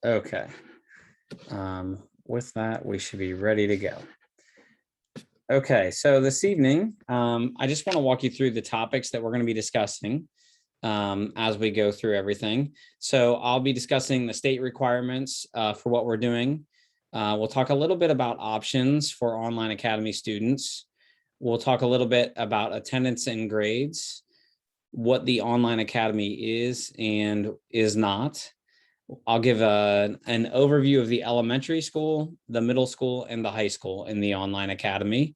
Okay. With that, we should be ready to go. Okay, so this evening, I just want to walk you through the topics that we're going to be discussing as we go through everything. So I'll be discussing the state requirements for what we're doing. We'll talk a little bit about options for online academy students. We'll talk a little bit about attendance and grades, what the online academy is and is not. I'll give an overview of the elementary school, the middle school, and the high school in the online academy.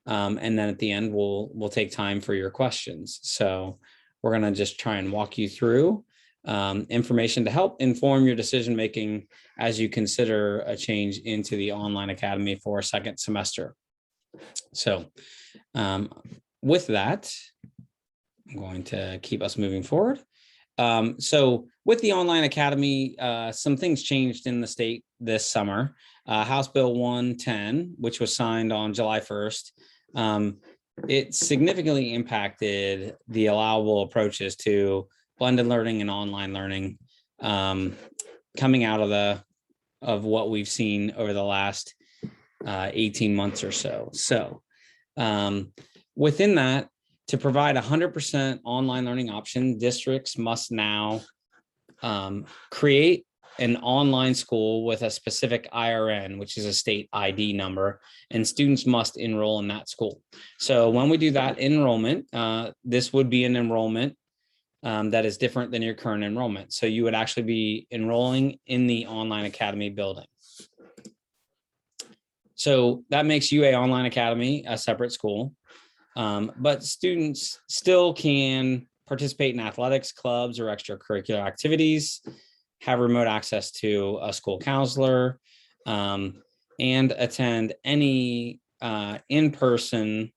And then at the end, we'll take time for your questions. So we're going to just try and walk you through information to help inform your decision making as you consider a change into the online academy for a second semester. So with that, I'm going to keep us moving forward. So with the online academy, some things changed in the state this summer. House Bill 110, which was signed on July 1st, it significantly impacted the allowable approaches to blended learning and online learning coming out of what we've seen over the last 18 months or so. So within that, to provide 100% online learning option, districts must now create an online school with a specific IRN, which is a state ID number, and students must enroll in that school. So when we do that enrollment, this would be an enrollment that is different than your current enrollment. So you would actually be enrolling in the online academy building. So that makes UA Online Academy a separate school. But students still can participate in athletics, clubs, or extracurricular activities, have remote access to a school counselor, and attend any in-person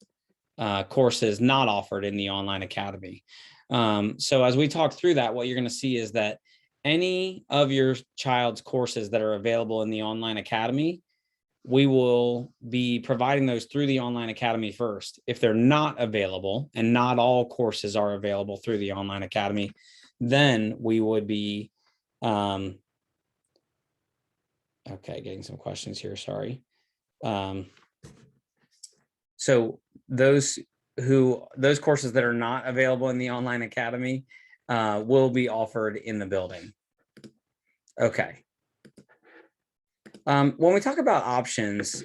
courses not offered in the online academy. So as we talk through that, what you're going to see is that any of your child's courses that are available in the online academy, we will be providing those through the online academy first. If they're not available, and not all courses are available through the online academy, then we would be, okay, getting some questions here, sorry. So those courses that are not available in the online academy will be offered in the building. Okay. When we talk about options,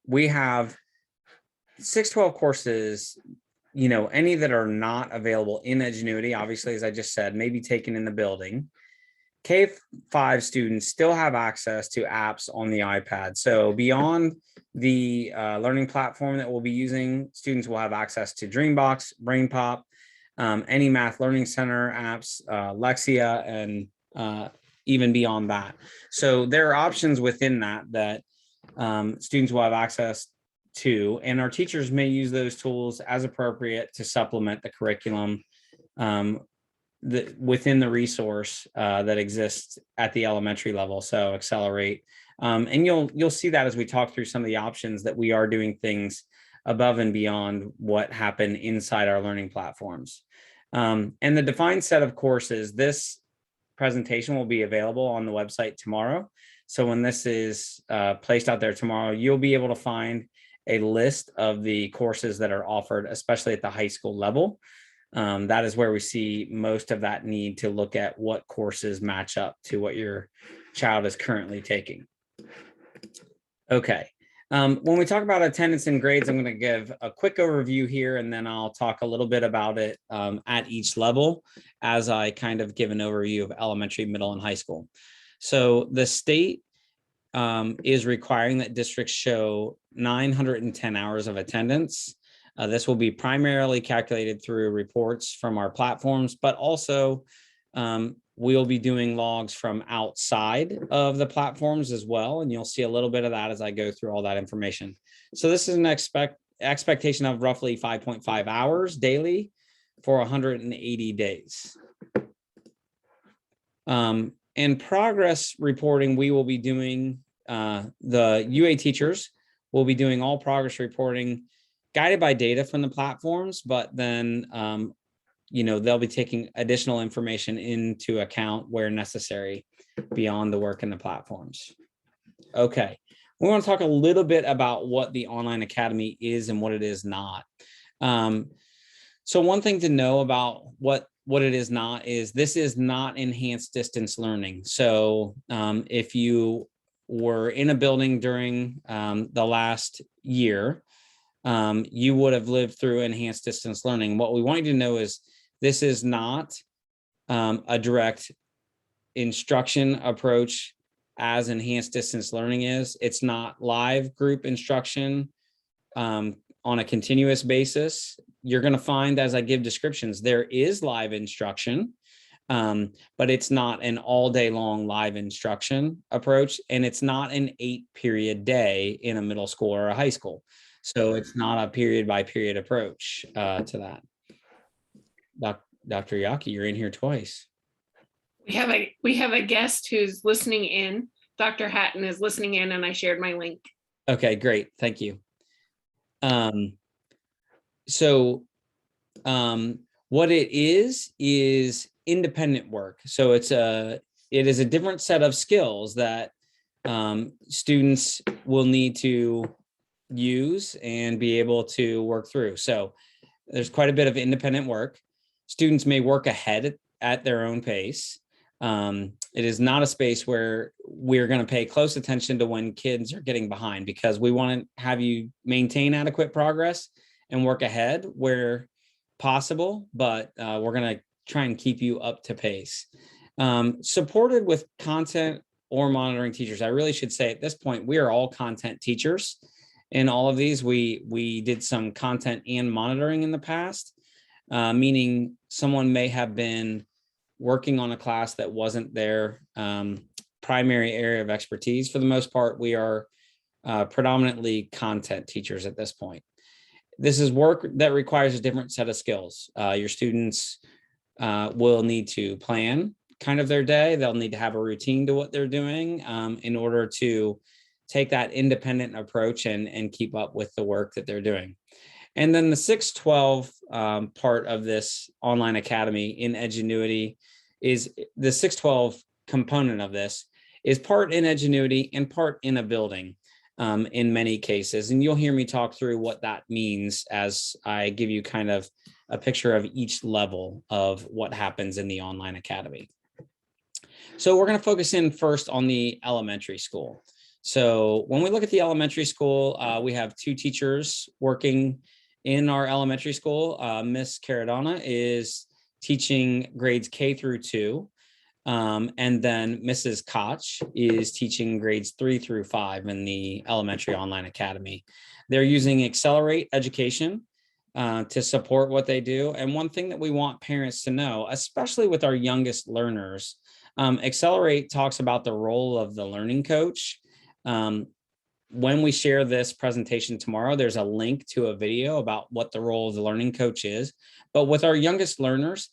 we have 612 courses, any that are not available in Edgenuity, obviously, as I just said, may be taken in the building. K-5 students still have access to apps on the iPad. So beyond the learning platform that we'll be using, students will have access to Dreambox, BrainPop, any Math Learning Center apps, Lexia, and even beyond that. So there are options within that students will have access to, and our teachers may use those tools as appropriate to supplement the curriculum within the resource that exists at the elementary level. So Accelerate. And you'll see that as we talk through some of the options that we are doing things above and beyond what happened inside our learning platforms. And the defined set of courses, this presentation will be available on the website tomorrow. So when this is placed out there tomorrow, you'll be able to find a list of the courses that are offered, especially at the high school level. That is where we see most of that need to look at what courses match up to what your child is currently taking. Okay. When we talk about attendance and grades, I'm going to give a quick overview here, and then I'll talk a little bit about it at each level as I kind of give an overview of elementary, middle, and high school. So the state is requiring that districts show 910 hours of attendance. This will be primarily calculated through reports from our platforms, but also we'll be doing logs from outside of the platforms as well. And you'll see a little bit of that as I go through all that information. So this is an expectation of roughly 5.5 hours daily for 180 days. And progress reporting, we will be doing, the UA teachers will be doing all progress reporting guided by data from the platforms, but then they'll be taking additional information into account where necessary beyond the work in the platforms. Okay, we want to talk a little bit about what the Online Academy is and what it is not. So one thing to know about what it is not is this is not enhanced distance learning. So if you were in a building during the last year, you would have lived through enhanced distance learning. What we want you to know is this is not a direct instruction approach as enhanced distance learning is. It's not live group instruction on a continuous basis. You're going to find as I give descriptions, there is live instruction, but it's not an all day long live instruction approach. And it's not an 8-period day in a middle school or a high school. So it's not a period by period approach to that. Dr. Yaki, you're in here twice. We have a guest who's listening in. Dr. Hatton is listening in, and I shared my link. Okay, great. Thank you. What it is independent work. So it is a different set of skills that students will need to use and be able to work through. So there's quite a bit of independent work. Students may work ahead at their own pace. It is not a space where we're going to pay close attention to when kids are getting behind, because we want to have you maintain adequate progress and work ahead where possible, but we're going to try and keep you up to pace. Supported with content or monitoring teachers. I really should say at this point, we are all content teachers. In all of these, we did some content and monitoring in the past, meaning someone may have been working on a class that wasn't their primary area of expertise. For the most part, we are predominantly content teachers at this point. This is work that requires a different set of skills. Your students will need to plan kind of their day. They'll need to have a routine to what they're doing in order to take that independent approach and keep up with the work that they're doing. And then the 612 part of this online academy in Edgenuity is the 612 component of this is part in Edgenuity and part in a building in many cases. And you'll hear me talk through what that means as I give you kind of a picture of each level of what happens in the online academy. So we're going to focus in first on the elementary school. So when we look at the elementary school, we have 2 teachers working in our elementary school. Miss Caradonna is teaching grades K through 2. And then Mrs. Koch is teaching grades 3 through 5 in the elementary online academy. They're using Accelerate Education to support what they do. And one thing that we want parents to know, especially with our youngest learners, Accelerate talks about the role of the learning coach. When we share this presentation tomorrow, there's a link to a video about what the role of the learning coach is. But with our youngest learners,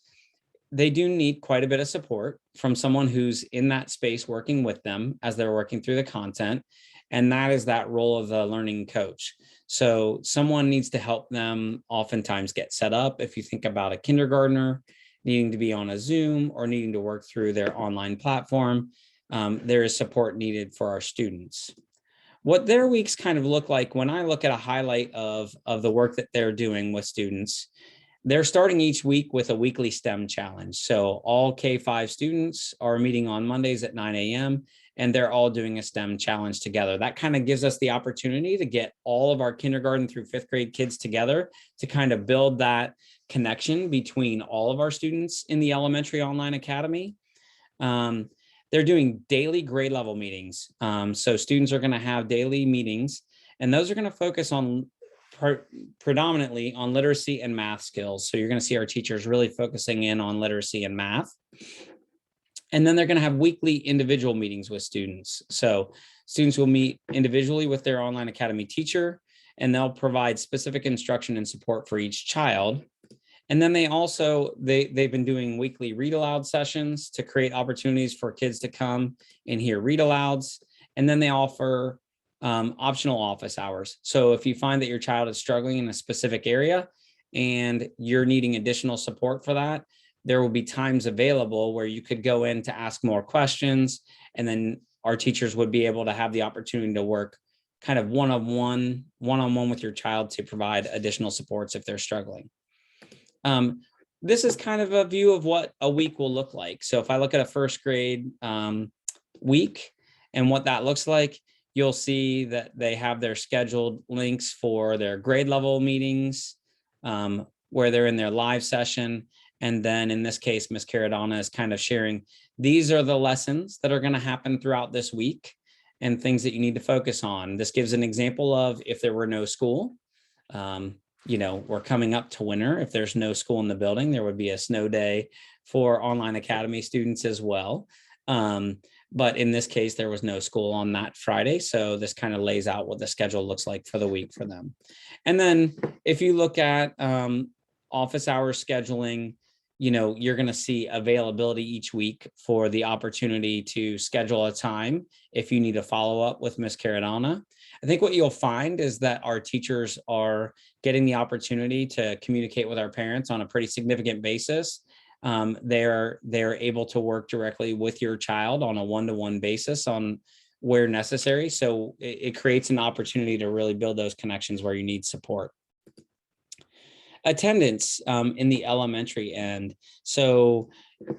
they do need quite a bit of support from someone who's in that space working with them as they're working through the content. And that is that role of the learning coach. So someone needs to help them oftentimes get set up. If you think about a kindergartner needing to be on a Zoom or needing to work through their online platform, there is support needed for our students. What their weeks kind of look like when I look at a highlight of the work that they're doing with students, they're starting each week with a weekly STEM challenge. So all K-5 students are meeting on Mondays at 9 a.m. and they're all doing a STEM challenge together. That kind of gives us the opportunity to get all of our kindergarten through 5th grade kids together to kind of build that connection between all of our students in the elementary online academy. They're doing daily grade level meetings. So students are going to have daily meetings, and those are going to focus on predominantly on literacy and math skills. So you're going to see our teachers really focusing in on literacy and math. And then they're going to have weekly individual meetings with students. So students will meet individually with their online academy teacher, and they'll provide specific instruction and support for each child. And then they've been doing weekly read aloud sessions to create opportunities for kids to come and hear read alouds. And then they offer optional office hours. So if you find that your child is struggling in a specific area and you're needing additional support for that, there will be times available where you could go in to ask more questions, and then our teachers would be able to have the opportunity to work kind of one-on-one with your child to provide additional supports if they're struggling. This is kind of a view of what a week will look like. So if I look at a first grade week and what that looks like, you'll see that they have their scheduled links for their grade level meetings, where they're in their live session. And then in this case, Ms. Caradonna is kind of sharing, these are the lessons that are going to happen throughout this week and things that you need to focus on. This gives an example of if there were no school. We're coming up to winter. If there's no school in the building, there would be a snow day for Online Academy students as well. But in this case, there was no school on that Friday. So this kind of lays out what the schedule looks like for the week for them. And then if you look at office hours scheduling, you're going to see availability each week for the opportunity to schedule a time if you need a follow up with Ms. Caradonna. I think what you'll find is that our teachers are getting the opportunity to communicate with our parents on a pretty significant basis. They're able to work directly with your child on a one-to-one basis on where necessary. So it creates an opportunity to really build those connections where you need support. Attendance in the elementary end. So,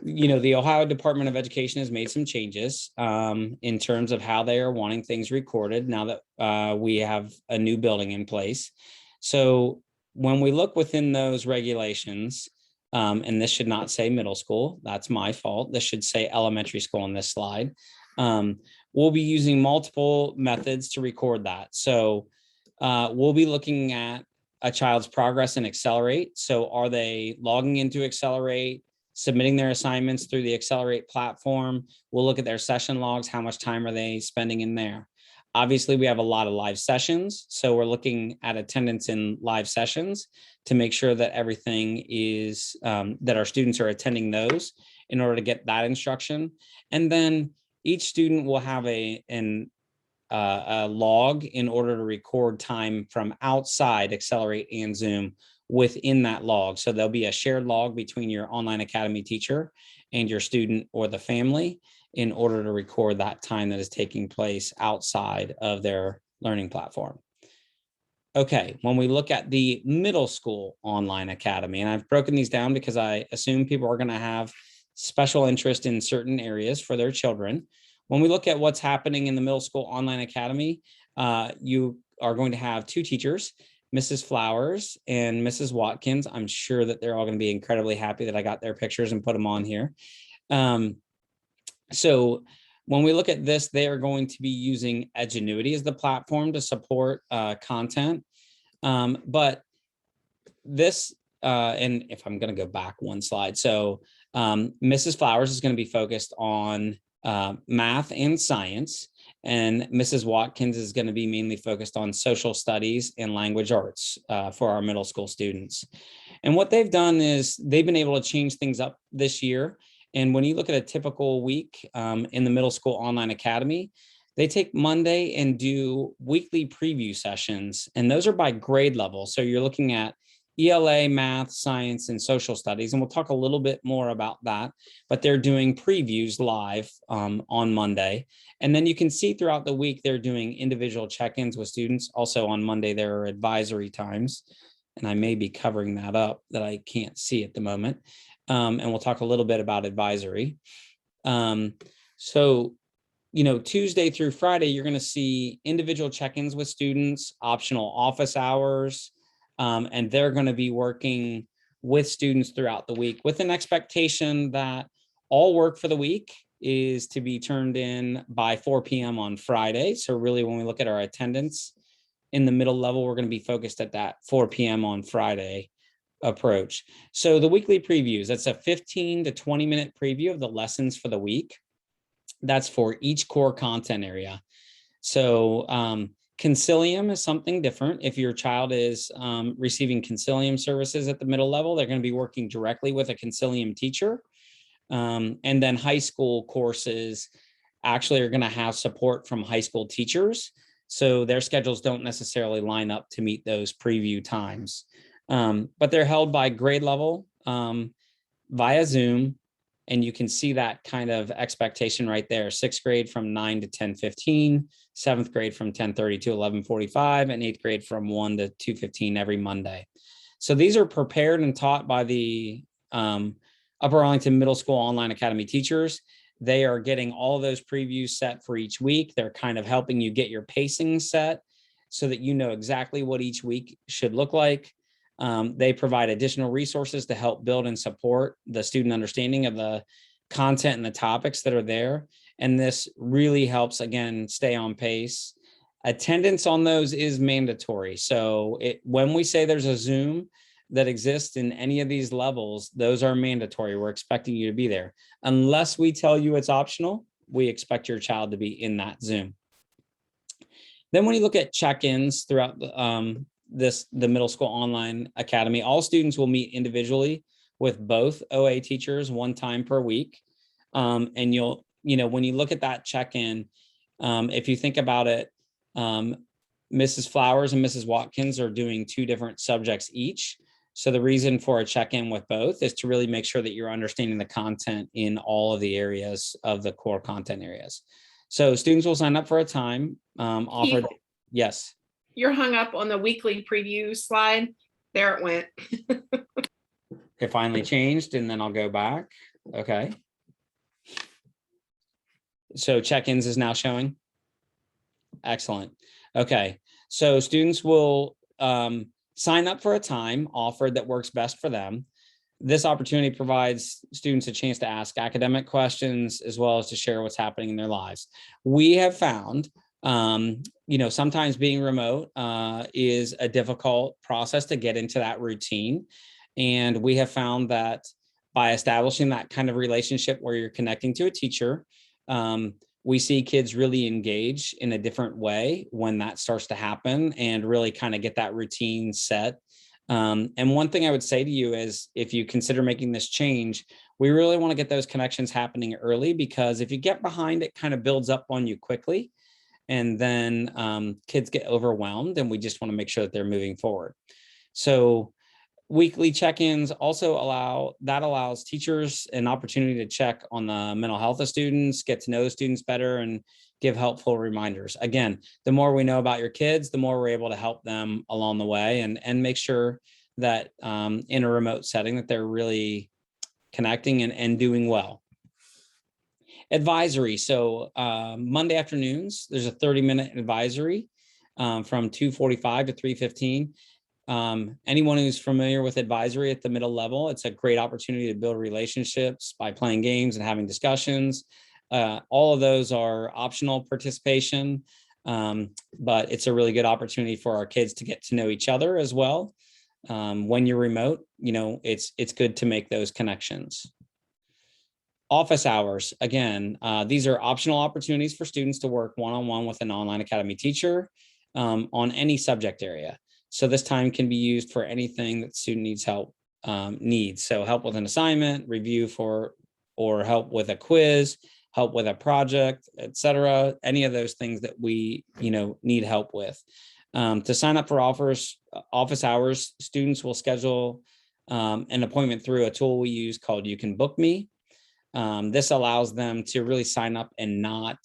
the Ohio Department of Education has made some changes in terms of how they are wanting things recorded now that we have a new building in place. So when we look within those regulations, and this should not say middle school, that's my fault. This should say elementary school on this slide. We'll be using multiple methods to record that. So we'll be looking at a child's progress in Accelerate. So are they logging into Accelerate, submitting their assignments through the Accelerate platform? We'll look at their session logs. How much time are they spending in there? Obviously, we have a lot of live sessions. So we're looking at attendance in live sessions to make sure that everything is, that our students are attending those in order to get that instruction. And then each student will have a log in order to record time from outside Accelerate and Zoom within that log. So there'll be a shared log between your Online Academy teacher and your student or the family in order to record that time that is taking place outside of their learning platform. Okay, when we look at the middle school Online Academy, and I've broken these down because I assume people are going to have special interest in certain areas for their children. When we look at what's happening in the middle school Online Academy, you are going to have two teachers, Mrs. Flowers and Mrs. Watkins. I'm sure that they're all going to be incredibly happy that I got their pictures and put them on here. So when we look at this, they are going to be using Edgenuity as the platform to support content. But this, and if I'm going to go back one slide, so Mrs. Flowers is going to be focused on math and science, and Mrs. Watkins is going to be mainly focused on social studies and language arts for our middle school students. And what they've done is they've been able to change things up this year. And when you look at a typical week in the middle school Online Academy, they take Monday and do weekly preview sessions, and those are by grade level. So you're looking at ELA, math, science, and social studies. And we'll talk a little bit more about that, but they're doing previews live on Monday. And then you can see throughout the week, they're doing individual check-ins with students. Also on Monday, there are advisory times, and I may be covering that up that I can't see at the moment. And we'll talk a little bit about advisory. So, Tuesday through Friday, you're going to see individual check-ins with students, optional office hours, and they're going to be working with students throughout the week with an expectation that all work for the week is to be turned in by 4 p.m. on Friday. So really, when we look at our attendance in the middle level, we're going to be focused at that 4 p.m. on Friday approach. So the weekly previews, that's a 15 to 20 minute preview of the lessons for the week. That's for each core content area. So Concilium is something different. If your child is receiving Concilium services at the middle level, they're going to be working directly with a Concilium teacher. And then high school courses actually are going to have support from high school teachers. So their schedules don't necessarily line up to meet those preview times. But they're held by grade level via Zoom. And you can see that kind of expectation right there. 6th grade from 9 to 10:15, 7th grade from 10:30 to 11:45, and 8th grade from 1 to 2:15 every Monday. So these are prepared and taught by the Upper Arlington Middle School Online Academy teachers. They are getting all those previews set for each week. They're kind of helping you get your pacing set so that you know exactly what each week should look like. They provide additional resources to help build and support the student understanding of the content and the topics that are there. And this really helps, again, stay on pace. Attendance on those is mandatory. So when we say there's a Zoom that exists in any of these levels, those are mandatory. We're expecting you to be there. Unless we tell you it's optional, we expect your child to be in that Zoom. Then when you look at check-ins throughout the Middle School Online Academy, all students will meet individually with both OA teachers 1 time per week. And when you look at that check-in, if you think about it, Mrs. Flowers and Mrs. Watkins are doing 2 different subjects each. So the reason for a check-in with both is to really make sure that you're understanding the content in all of the areas of the core content areas. So students will sign up for a time offered. Keith, Yes. you're hung up on the weekly preview slide. There it went. It finally changed, and then I'll go back. Okay. So check-ins is now showing. Excellent. Okay. So students will sign up for a time offered that works best for them. This opportunity provides students a chance to ask academic questions as well as to share what's happening in their lives. We have found, sometimes being remote is a difficult process to get into that routine. And we have found that by establishing that kind of relationship where you're connecting to a teacher, we see kids really engage in a different way when that starts to happen and really kind of get that routine set. And one thing I would say to you is if you consider making this change, we really want to get those connections happening early, because if you get behind, it kind of builds up on you quickly. And then kids get overwhelmed, and we just want to make sure that they're moving forward. So weekly check-ins also allows teachers an opportunity to check on the mental health of students, get to know the students better, and give helpful reminders. Again, the more we know about your kids, the more we're able to help them along the way and make sure that in a remote setting that they're really connecting and doing well. Advisory. So Monday afternoons, there's a 30-minute advisory from 2:45 to 3:15. Anyone who's familiar with advisory at the middle level, it's a great opportunity to build relationships by playing games and having discussions. All of those are optional participation, but it's a really good opportunity for our kids to get to know each other as well. When you're remote, it's good to make those connections. Office hours, again, these are optional opportunities for students to work one-on-one with an online academy teacher on any subject area. So this time can be used for anything that student needs help needs. So help with an assignment, review or help with a quiz, help with a project, etc. Any of those things that we need help with. To sign up for office hours, students will schedule an appointment through a tool we use called You Can Book Me. This allows them to really sign up and not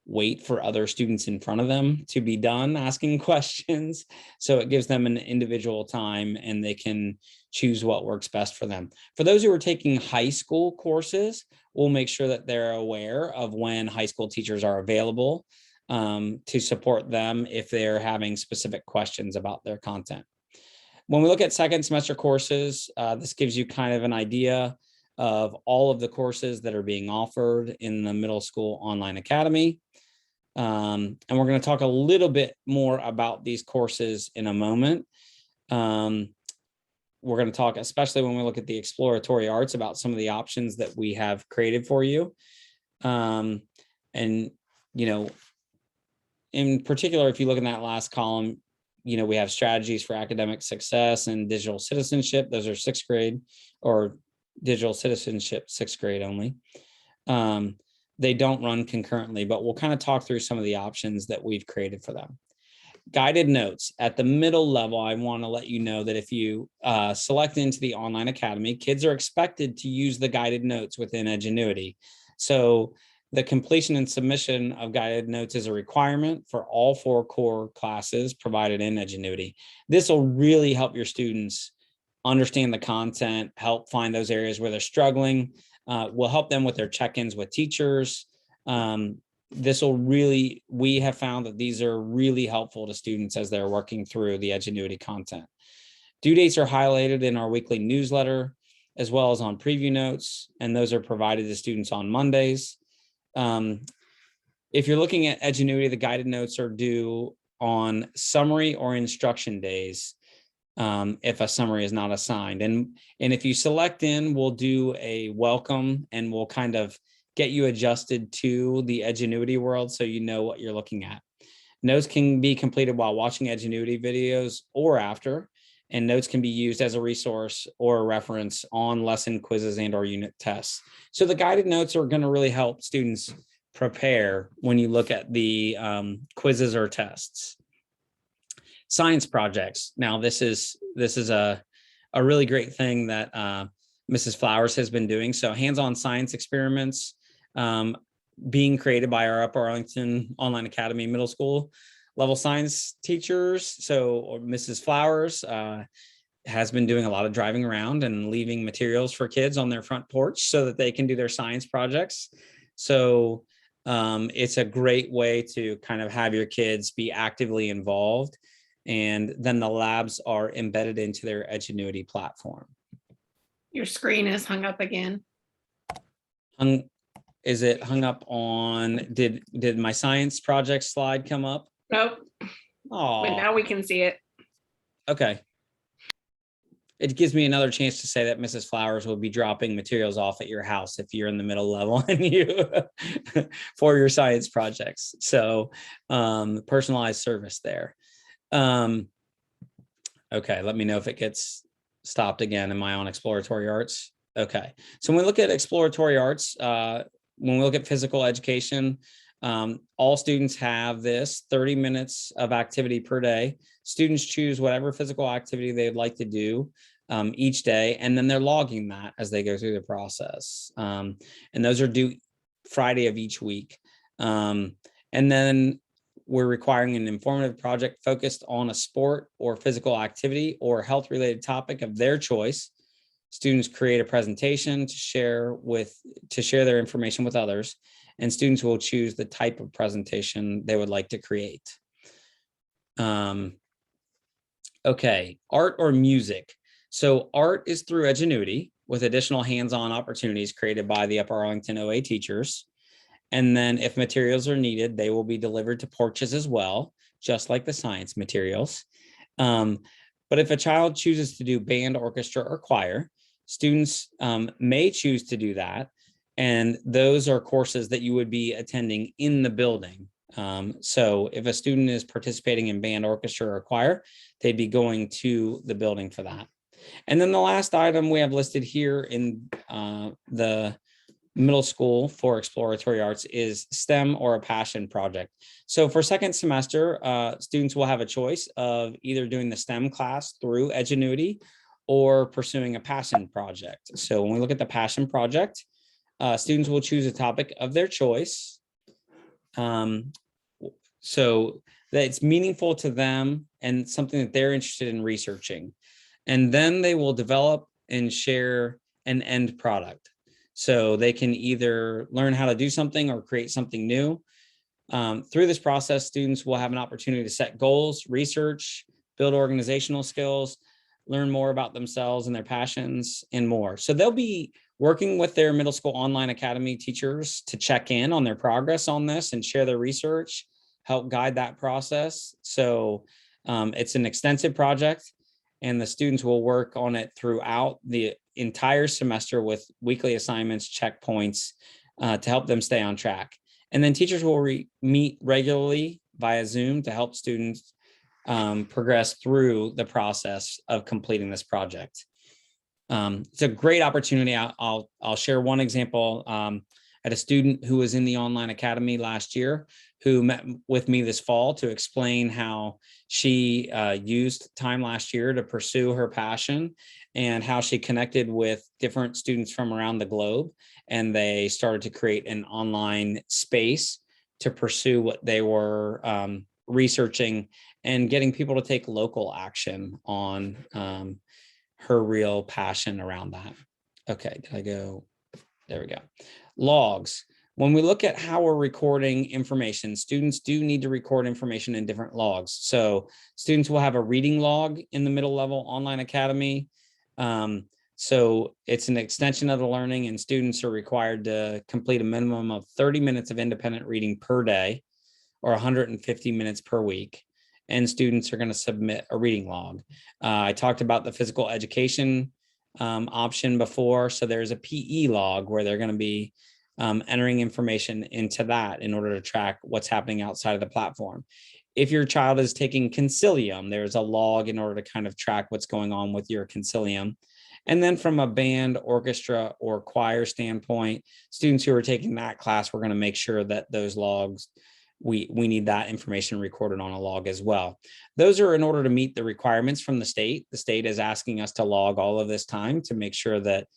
wait for other students in front of them to be done asking questions. So it gives them an individual time and they can choose what works best for them. For those who are taking high school courses, we'll make sure that they're aware of when high school teachers are available to support them if they're having specific questions about their content. When we look at second semester courses, this gives you kind of an idea of all of the courses that are being offered in the Middle School Online Academy. And we're going to talk a little bit more about these courses in a moment. We're going to talk, especially when we look at the exploratory arts, about some of the options that we have created for you. And, in particular, if you look in that last column, we have strategies for academic success and digital citizenship. Those are sixth grade, or digital citizenship, sixth grade only. They don't run concurrently, but we'll kind of talk through some of the options that we've created for them. Guided notes at the middle level. I want to let you know that if you select into the online academy, kids are expected to use the guided notes within Edgenuity. So the completion and submission of guided notes is a requirement for all 4 core classes provided in Edgenuity. This will really help your students understand the content, help find those areas where they're struggling, will help them with their check-ins with teachers. This will really, we have found that these are really helpful to students as they're working through the Edgenuity content. Due dates are highlighted in our weekly newsletter, as well as on preview notes, and those are provided to students on Mondays. If you're looking at Edgenuity, the guided notes are due on summary or instruction days, if a summary is not assigned. And if you select in, we'll do a welcome and we'll kind of get you adjusted to the Edgenuity world so you know what you're looking at. Notes can be completed while watching Edgenuity videos or after, and notes can be used as a resource or a reference on lesson quizzes and or unit tests. So the guided notes are going to really help students prepare when you look at the quizzes or tests. Science projects. Now, this is a really great thing that Mrs. Flowers has been doing. So hands-on science experiments being created by our Upper Arlington Online Academy middle school level science teachers. So Mrs. Flowers has been doing a lot of driving around and leaving materials for kids on their front porch so that they can do their science projects. So it's a great way to kind of have your kids be actively involved. And then the labs are embedded into their Edgenuity platform. Your screen is hung up again. Is it hung up on, did my science project slide come up? Nope. Oh, But now we can see it. Okay. It gives me another chance to say that Mrs. Flowers will be dropping materials off at your house if you're in the middle level and you for your science projects. So personalized service there. Okay, let me know if it gets stopped again. Am I on exploratory arts? Okay, so when we look at exploratory arts, when we look at physical education, all students have this 30 minutes of activity per day. Students choose whatever physical activity they'd like to do each day, and then they're logging that as they go through the process. And those are due Friday of each week. And then we're requiring an informative project focused on a sport or physical activity or health related topic of their choice. Students create a presentation to share their information with others, and students will choose the type of presentation they would like to create. Okay, art or music. So art is through Edgenuity with additional hands-on opportunities created by the Upper Arlington OA teachers. And then if materials are needed, they will be delivered to porches as well, just like the science materials. But if a child chooses to do band, orchestra, or choir, students may choose to do that. And those are courses that you would be attending in the building. So if a student is participating in band, orchestra, or choir, they'd be going to the building for that. And then the last item we have listed here in the middle school for exploratory arts is STEM or a passion project. So for second semester, students will have a choice of either doing the STEM class through Edgenuity or pursuing a passion project. So when we look at the passion project, students will choose a topic of their choice. So that it's meaningful to them and something that they're interested in researching. And then they will develop and share an end product. So they can either learn how to do something or create something new. Through this process, students will have an opportunity to set goals, research, build organizational skills, learn more about themselves and their passions, and more. So they'll be working with their middle school online academy teachers to check in on their progress on this and share their research, help guide that process. So it's an extensive project, and the students will work on it throughout the entire semester with weekly assignments, checkpoints to help them stay on track. And then teachers will meet regularly via Zoom to help students progress through the process of completing this project. It's a great opportunity. I'll share one example. had a student who was in the online academy last year who met with me this fall to explain how she used time last year to pursue her passion and how she connected with different students from around the globe. And they started to create an online space to pursue what they were researching and getting people to take local action on her real passion around that. Okay, did I go? There we go. Logs. When we look at how we're recording information, students do need to record information in different logs. So students will have a reading log in the middle level online academy. So it's an extension of the learning, and students are required to complete a minimum of 30 minutes of independent reading per day or 150 minutes per week. And students are going to submit a reading log. I talked about the physical education option before. So there's a PE log where they're going to be entering information into that in order to track what's happening outside of the platform. If your child is taking Concilium, there's a log in order to kind of track what's going on with your Concilium. And then from a band, orchestra, or choir standpoint, students who are taking that class, we're going to make sure that those logs, we need that information recorded on a log as well. Those are in order to meet the requirements from the state. The state is asking us to log all of this time to make sure that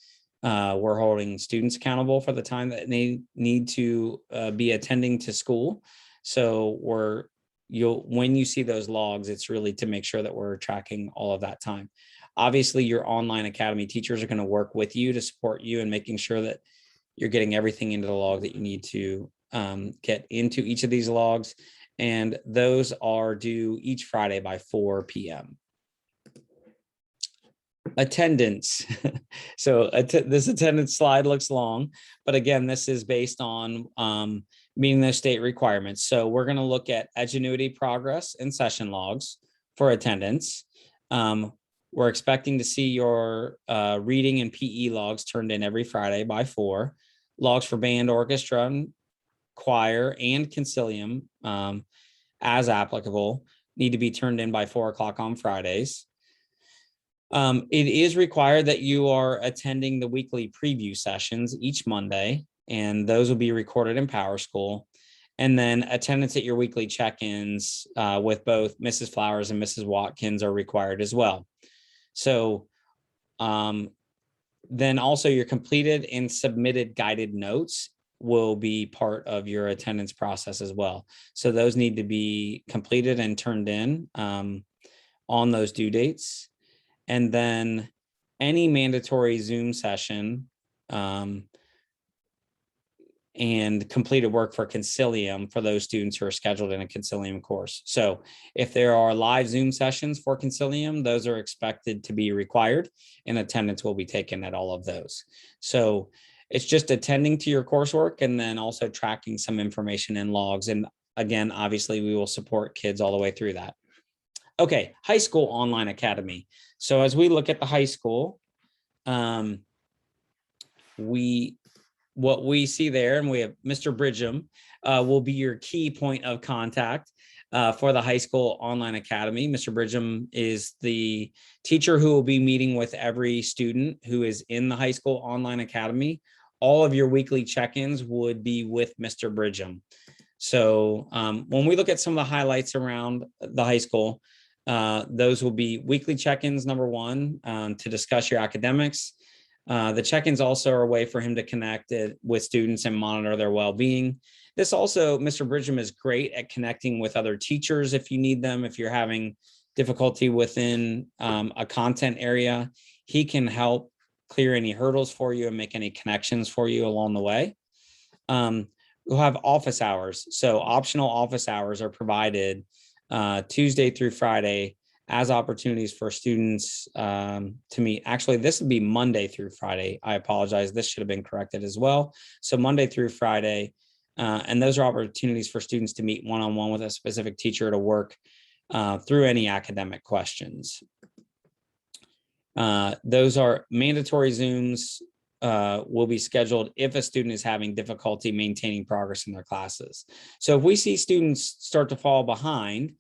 we're holding students accountable for the time that they need to be attending to school. So when you see those logs, it's really to make sure that we're tracking all of that time. Obviously, your online academy teachers are going to work with you to support you in making sure that you're getting everything into the log that you need to get into each of these logs. And those are due each Friday by 4 p.m. Attendance. So this attendance slide looks long, but again, this is based on meeting those state requirements. So we're going to look at Edgenuity progress and session logs for attendance. We're expecting to see your reading and PE logs turned in every Friday by 4. Logs for band, orchestra, choir, and Concilium, as applicable, need to be turned in by 4 o'clock on Fridays. It is required that you are attending the weekly preview sessions each Monday, and those will be recorded in PowerSchool. And then attendance at your weekly check-ins with both Mrs. Flowers and Mrs. Watkins are required as well. So then also your completed and submitted guided notes will be part of your attendance process as well. So those need to be completed and turned in on those due dates. And then any mandatory Zoom session and completed work for Concilium for those students who are scheduled in a Concilium course. So if there are live Zoom sessions for Concilium, those are expected to be required, and attendance will be taken at all of those. So it's just attending to your coursework and then also tracking some information in logs. And again, obviously we will support kids all the way through that. Okay, high school online academy. So as we look at the high school, what we see there, and we have Mr. Bridgham will be your key point of contact for the high school online academy. Mr. Bridgham is the teacher who will be meeting with every student who is in the high school online academy. All of your weekly check-ins would be with Mr. Bridgham. So when we look at some of the highlights around the high school, those will be weekly check-ins, number one, to discuss your academics. The check-ins also are a way for him to connect with students and monitor their well-being. This also, Mr. Bridgham is great at connecting with other teachers if you need them. If you're having difficulty within a content area, he can help clear any hurdles for you and make any connections for you along the way. We'll have office hours. So optional office hours are provided Tuesday through Friday as opportunities for students to meet. Actually, this would be Monday through Friday. I apologize. This should have been corrected as well. So Monday through Friday, and those are opportunities for students to meet one-on-one with a specific teacher to work through any academic questions. Those are mandatory Zooms will be scheduled if a student is having difficulty maintaining progress in their classes. So if we see students start to fall behind,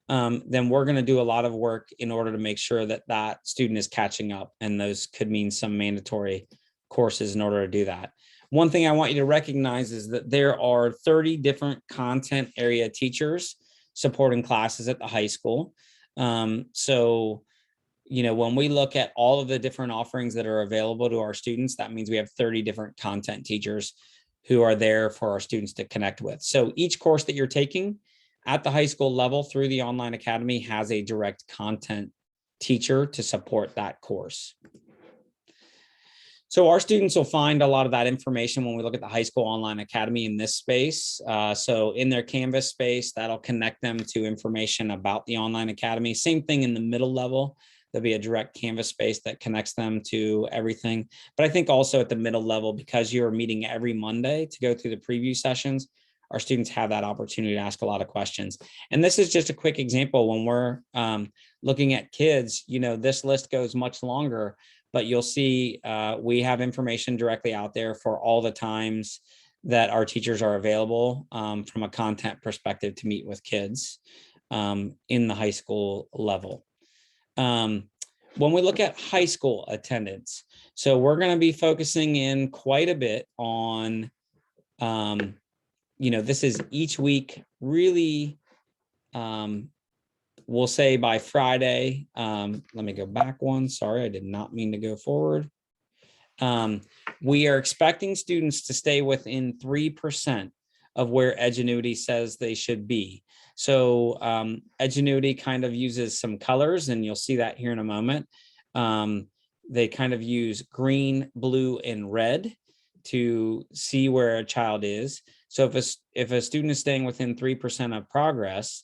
then we're going to do a lot of work in order to make sure that that student is catching up. And those could mean some mandatory courses in order to do that. One thing I want you to recognize is that there are 30 different content area teachers supporting classes at the high school. So, when we look at all of the different offerings that are available to our students, that means we have 30 different content teachers who are there for our students to connect with. So each course that you're taking at the high school level through the online academy has a direct content teacher to support that course. So our students will find a lot of that information when we look at the high school online academy in this space. So in their Canvas space, that'll connect them to information about the online academy. Same thing in the middle level. There'll be a direct Canvas space that connects them to everything. But I think also at the middle level, because you're meeting every Monday to go through the preview sessions, our students have that opportunity to ask a lot of questions. And this is just a quick example. When we're looking at kids, this list goes much longer, but you'll see we have information directly out there for all the times that our teachers are available from a content perspective to meet with kids in the high school level. When we look at high school attendance, so we're going to be focusing in quite a bit on, this is each week, really, we'll say by Friday. Let me go back one. Sorry, I did not mean to go forward. We are expecting students to stay within 3% of where Edgenuity says they should be. So Edgenuity kind of uses some colors, and you'll see that here in a moment. They kind of use green, blue, and red to see where a child is. So if a student is staying within 3% of progress,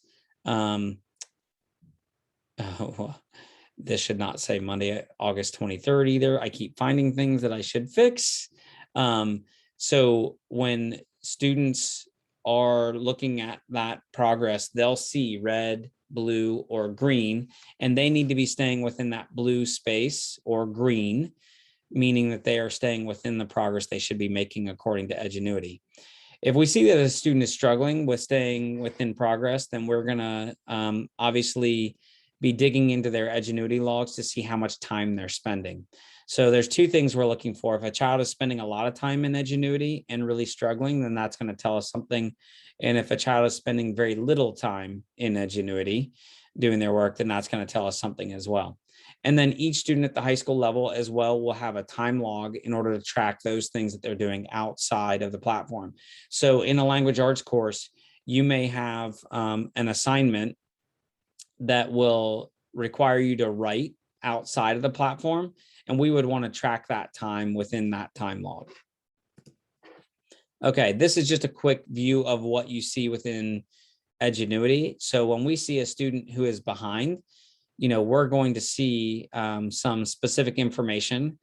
this should not say Monday, August 23rd either. I keep finding things that I should fix. So when students are looking at that progress, they'll see red, blue, or green, and they need to be staying within that blue space or green, meaning that they are staying within the progress they should be making according to Edgenuity. If we see that a student is struggling with staying within progress, then we're going to obviously be digging into their Edgenuity logs to see how much time they're spending. So there's two things we're looking for. If a child is spending a lot of time in Edgenuity and really struggling, then that's going to tell us something. And if a child is spending very little time in Edgenuity doing their work, then that's going to tell us something as well. And then each student at the high school level as well will have a time log in order to track those things that they're doing outside of the platform. So in a language arts course, you may have an assignment that will require you to write outside of the platform, and we would want to track that time within that time log. Okay, this is just a quick view of what you see within Edgenuity. So when we see a student who is behind, we're going to see some specific information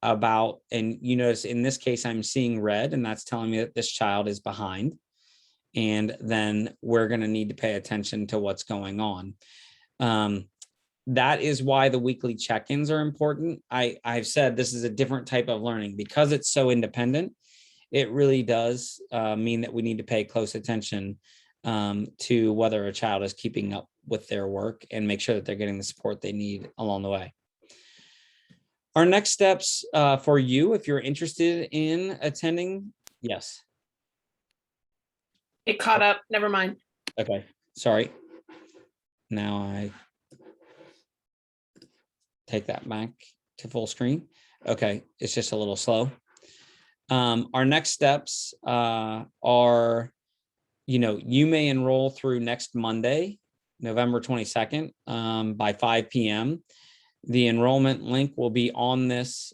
about, and you notice in this case, I'm seeing red, and that's telling me that this child is behind. And then we're going to need to pay attention to what's going on. That is why the weekly check-ins are important. I've said this is a different type of learning because it's so independent. It really does mean that we need to pay close attention to whether a child is keeping up with their work and make sure that they're getting the support they need along the way. Our next steps for you, if you're interested in attending, yes. It caught up. Never mind. Okay, sorry. Now I take that back to full screen. Okay, it's just a little slow. Our next steps are, you may enroll through next Monday, November 22nd by 5 p.m. The enrollment link will be on this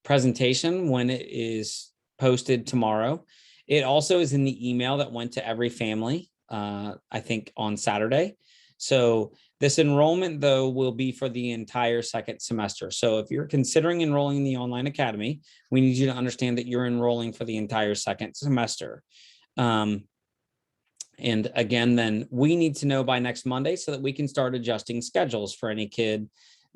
presentation when it is posted tomorrow. It also is in the email that went to every family, I think on Saturday. So this enrollment, though, will be for the entire second semester. So if you're considering enrolling in the online academy, we need you to understand that you're enrolling for the entire second semester. And again, then we need to know by next Monday so that we can start adjusting schedules for any kid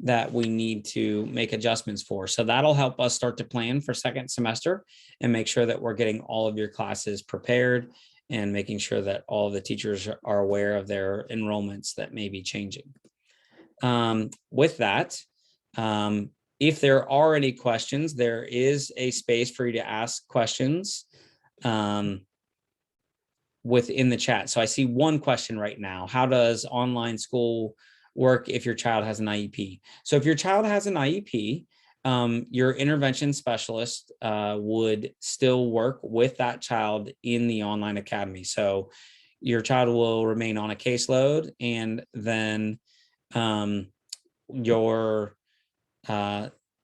that we need to make adjustments for. So that'll help us start to plan for second semester and make sure that we're getting all of your classes prepared and making sure that all of the teachers are aware of their enrollments that may be changing. With that, If there are any questions, there is a space for you to ask questions within the chat. So I see one question right now. How does online school work if your child has an IEP? So if your child has an IEP, your intervention specialist would still work with that child in the online academy. So your child will remain on a caseload, and then your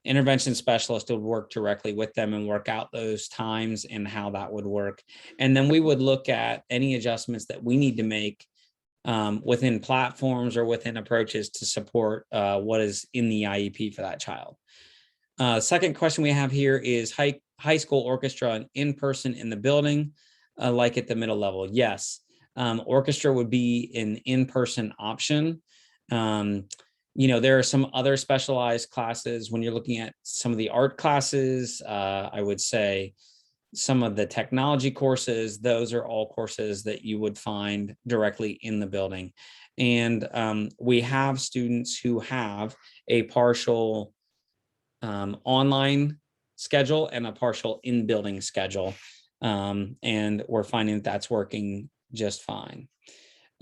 intervention specialist would work directly with them and work out those times and how that would work. And then we would look at any adjustments that we need to make within platforms or within approaches to support what is in the IEP for that child. Second question we have here is high school orchestra in person in the building, like at the middle level. Yes, orchestra would be an in-person option. There are some other specialized classes when you're looking at some of the art classes. I would say some of the technology courses, those are all courses that you would find directly in the building. And we have students who have a partial online schedule and a partial in-building schedule. And we're finding that that's working just fine.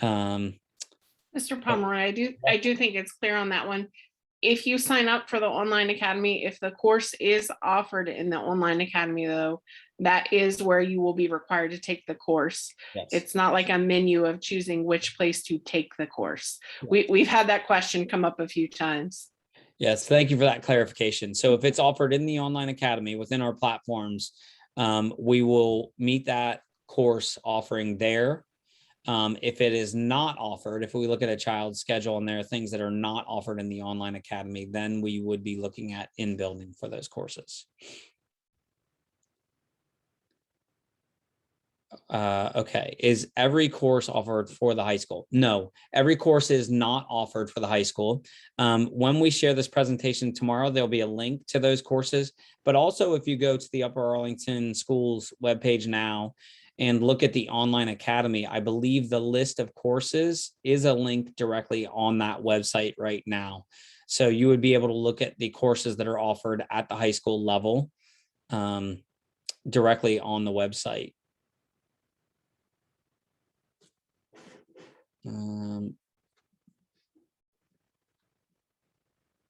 Mr. Pomeroy, I do think it's clear on that one. If you sign up for the online academy, if the course is offered in the online academy, though, that is where you will be required to take the course. Yes. It's not like a menu of choosing which place to take the course. We've had that question come up a few times. Yes, thank you for that clarification. So if it's offered in the online academy within our platforms, we will meet that course offering there. If it is not offered, if we look at a child's schedule and there are things that are not offered in the online academy, then we would be looking at in-building for those courses. Okay, is every course offered for the high school? No, every course is not offered for the high school. When we share this presentation tomorrow, there'll be a link to those courses, but also if you go to the Upper Arlington Schools webpage now and look at the online academy, I believe the list of courses is a link directly on that website right now. So you would be able to look at the courses that are offered at the high school level directly on the website.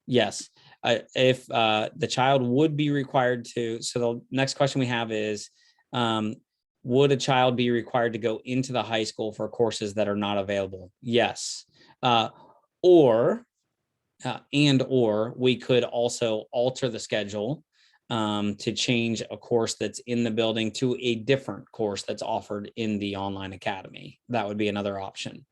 Yes, if the child would be required to, so the next question we have is, would a child be required to go into the high school for courses that are not available? Yes. Or we could also alter the schedule to change a course that's in the building to a different course that's offered in the online academy. That would be another option.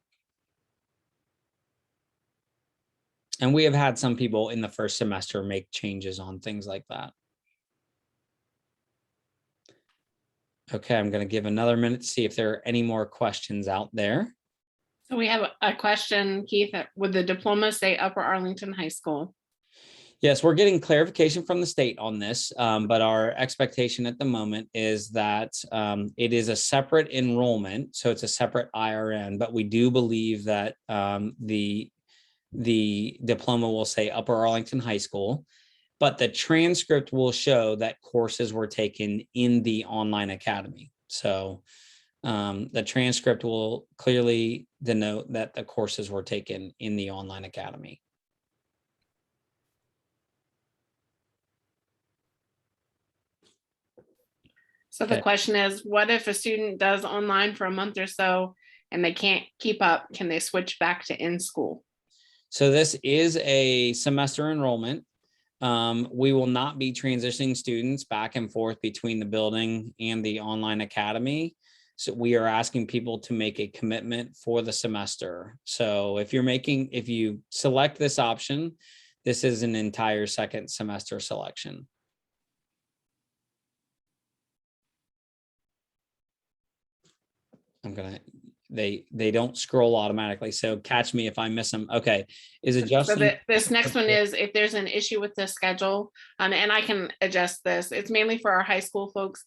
And we have had some people in the first semester make changes on things like that. Okay, I'm going to give another minute to see if there are any more questions out there. So we have a question, Keith, would the diploma say Upper Arlington High School? Yes, we're getting clarification from the state on this, but our expectation at the moment is that it is a separate enrollment, so it's a separate IRN, but we do believe that the diploma will say Upper Arlington High School, but the transcript will show that courses were taken in the online academy. So the transcript will clearly denote that the courses were taken in the online academy. So the question is, what if a student does online for a month or so and they can't keep up? Can they switch back to in-school? So this is a semester enrollment. We will not be transitioning students back and forth between the building and the online academy. So we are asking people to make a commitment for the semester. So if you select this option, this is an entire second semester selection. they don't scroll automatically. So catch me if I miss them. Okay. Is it So Justin? this next one is if there's an issue with the schedule, and I can adjust this, it's mainly for our high school folks.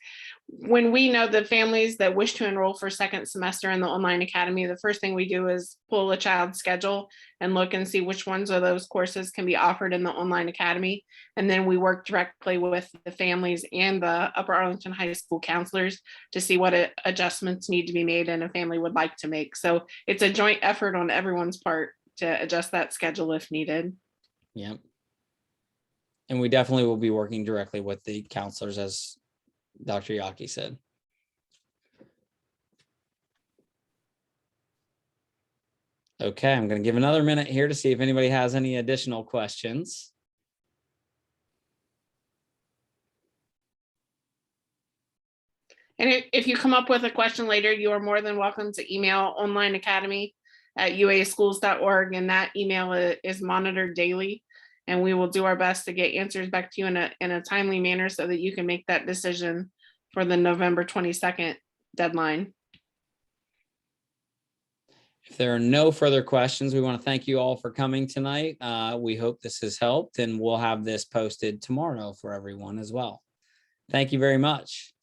When we know the families that wish to enroll for second semester in the online academy, the first thing we do is pull a child's schedule and look and see which ones of those courses can be offered in the online academy. And then we work directly with the families and the Upper Arlington High School counselors to see what adjustments need to be made and a family would like to make. So it's a joint effort on everyone's part to adjust that schedule if needed. Yep. And we definitely will be working directly with the counselors, as Dr. Yaki said. Okay, I'm going to give another minute here to see if anybody has any additional questions. And if you come up with a question later, you are more than welcome to email onlineacademy@uaschools.org, and that email is monitored daily. And we will do our best to get answers back to you in a timely manner so that you can make that decision for the November 22nd deadline. If there are no further questions, we want to thank you all for coming tonight. We hope this has helped, and we'll have this posted tomorrow for everyone as well. Thank you very much.